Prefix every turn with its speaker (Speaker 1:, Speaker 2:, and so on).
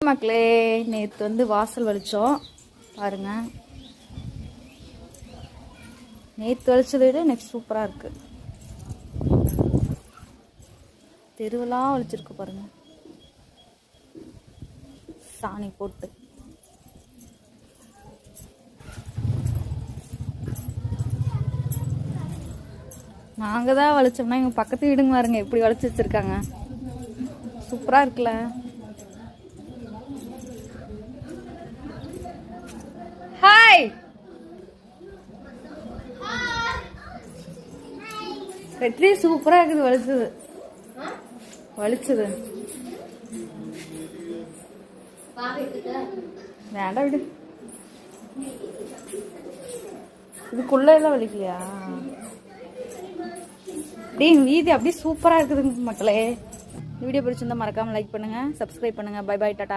Speaker 1: மக்களே, நேற்று வந்து வாசல் வலிச்சோம் பாருங்க. நேற்று வலிச்சதை விட நெக்ஸ்ட் சூப்பராக இருக்கு. தெருவெல்லாம் வலிச்சிருக்கு பாருங்க, சாணி போட்டு. நாங்கள் தான் வலிச்சோம்னா எங்கள் பக்கத்து வீடுங்க பாருங்க எப்படி வலிச்சு வச்சிருக்காங்க. சூப்பராக இருக்குல்ல. ஹாய், வெற்றி சூப்பராக இருக்குது. வலிச்சது வலிச்சது வேண்டாம் விடு. இதுக்குள்ள எல்லாம் வலிக்கலையா? அப்படியே வீதி அப்படியே சூப்பராக இருக்குதுங்க மக்களே. வீடியோ பிடிச்சிருந்தா மறக்காமல் லைக் பண்ணுங்கள், சப்ஸ்கிரைப் பண்ணுங்கள். Bye bye, Tata.